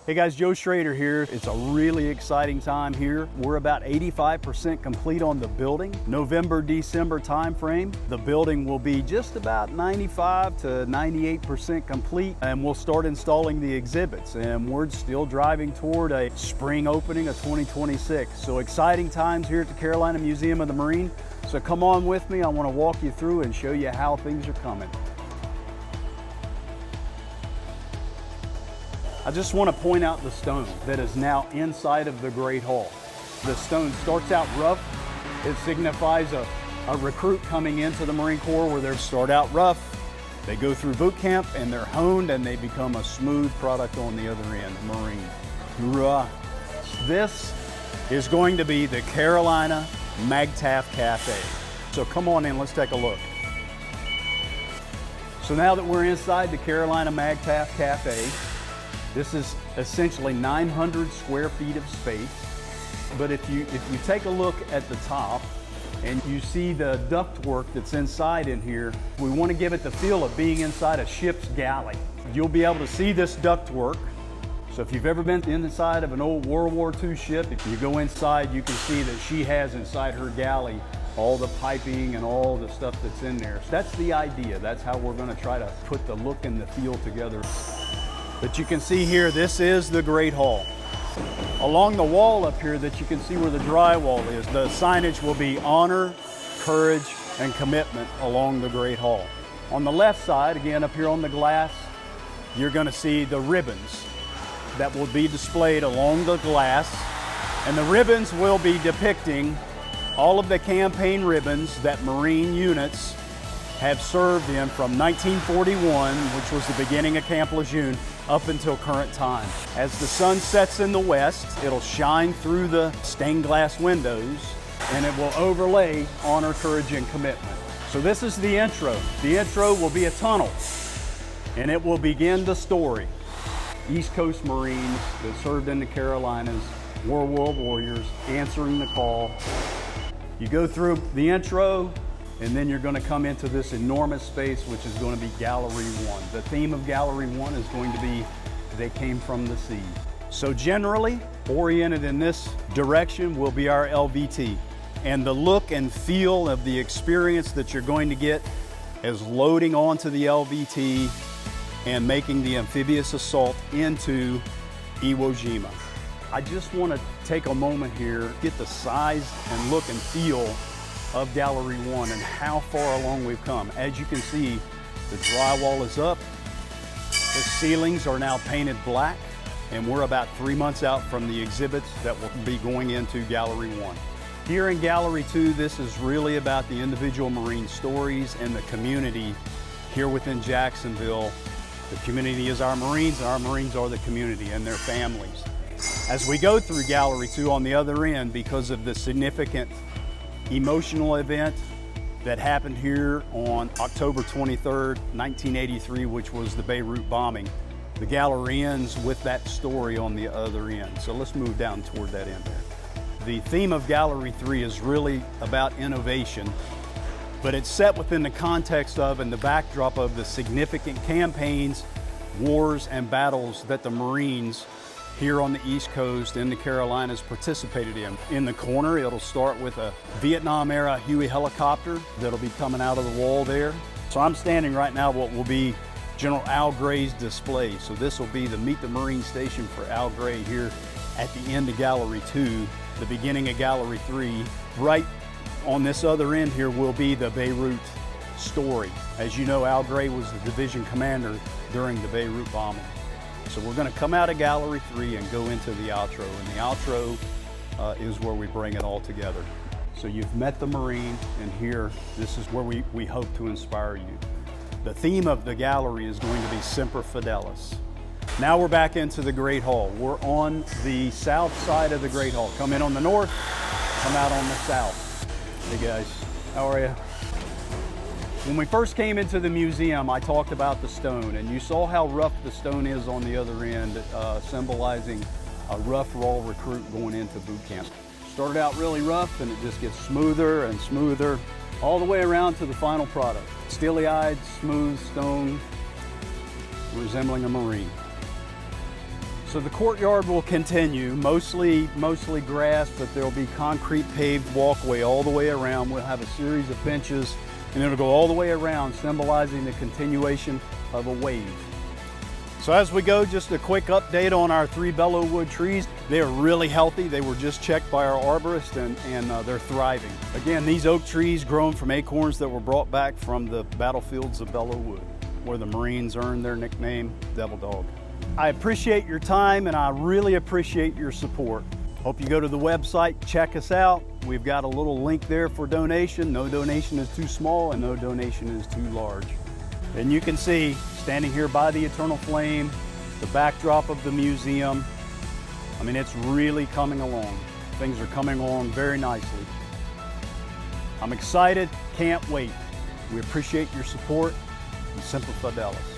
Hey guys, Joe Shrader here. It's a really exciting time here. We're about 85% complete on the building. November, December timeframe. The building will be just about 95 to 98% complete, and we'll start installing the exhibits. And we're still driving toward a spring opening of 2026. So exciting times here at the Carolina Museum of the Marine. So come on with me. I want to walk you through and show you how things are coming. I just want to point out the stone that is now inside of the Great Hall. The stone starts out rough. It signifies a recruit coming into the Marine Corps where they start out rough. They go through boot camp and they're honed and they become a smooth product on the other end, Marine. Hoorah. This is going to be the Carolina MAGTF Cafe. So come on in, let's take a look. So now that we're inside the Carolina MAGTF Cafe, this is essentially 900 square feet of space. But if you take a look at the top and you see the ductwork that's inside in here, we want to give it the feel of being inside a ship's galley. You'll be able to see this ductwork. So if you've ever been inside of an old World War II ship, if you go inside, you can see that she has inside her galley all the piping and all the stuff that's in there. So that's the idea. That's how we're going to try to put the look and the feel together. But you can see here, this is the Great Hall. Along the wall up here that you can see where the drywall is, the signage will be honor, courage, and commitment along the Great Hall. On the left side, again up here on the glass, you're going to see the ribbons that will be displayed along the glass. And the ribbons will be depicting all of the campaign ribbons that Marine units have served in from 1941, which was the beginning of Camp Lejeune, up until current time. As the sun sets in the west, it'll shine through the stained glass windows and it will overlay honor, courage, and commitment. So this is the intro. The intro will be a tunnel and it will begin the story. East Coast Marines that served in the Carolinas, World Warriors, answering the call. You go through the intro, and then you're going to come into this enormous space, which is going to be Gallery 1. The theme of Gallery 1 is going to be, they came from the sea. So generally, oriented in this direction will be our LVT. And the look and feel of the experience that you're going to get is loading onto the LVT and making the amphibious assault into Iwo Jima. I just want to take a moment here, get the size and look and feel of Gallery 1 and how far along we've come. As you can see, the drywall is up, the ceilings are now painted black, and we're about 3 months out from the exhibits that will be going into Gallery 1. Here in Gallery 2, this is really about the individual Marine stories and the community here within Jacksonville. The community is our Marines, and our Marines are the community and their families. As we go through Gallery 2 on the other end, because of the significant emotional event that happened here on October 23rd, 1983, which was the Beirut bombing. The gallery ends with that story on the other end. So let's move down toward that end there. The theme of Gallery 3 is really about innovation, but it's set within the context of and the backdrop of the significant campaigns, wars, and battles that the Marines here on the East Coast in the Carolinas participated in. In the corner, it'll start with a Vietnam-era Huey helicopter that'll be coming out of the wall there. So I'm standing right now what will be General Al Gray's display. So this will be the Meet the Marine station for Al Gray here at the end of Gallery 2, the beginning of Gallery 3. Right on this other end here will be the Beirut story. As you know, Al Gray was the division commander during the Beirut bombing. So we're going to come out of Gallery 3 and go into the outro. And the outro is where we bring it all together. So you've met the Marine, and here, this is where we hope to inspire you. The theme of the gallery is going to be Semper Fidelis. Now we're back into the Great Hall. We're on the south side of the Great Hall. Come in on the north, come out on the south. Hey guys, how are you? When we first came into the museum, I talked about the stone, and you saw how rough the stone is on the other end, symbolizing a rough, raw recruit going into boot camp. Started out really rough, and it just gets smoother and smoother all the way around to the final product. Steely-eyed, smooth stone, resembling a Marine. So the courtyard will continue, mostly grass, but there'll be concrete paved walkway all the way around. We'll have a series of benches, and it'll go all the way around, symbolizing the continuation of a wave. So as we go, just a quick update on our 3 bellowwood trees. They are really healthy. They were just checked by our arborist, and they're thriving. Again, these oak trees grown from acorns that were brought back from the battlefields of Belleau Wood, where the Marines earned their nickname, Devil Dog. I appreciate your time, and I really appreciate your support. Hope you go to the website, check us out. We've got a little link there for donation. No donation is too small, and no donation is too large. And you can see, standing here by the Eternal Flame, the backdrop of the museum, I mean, it's really coming along. Things are coming along very nicely. I'm excited, can't wait. We appreciate your support, and Semper Fidelis.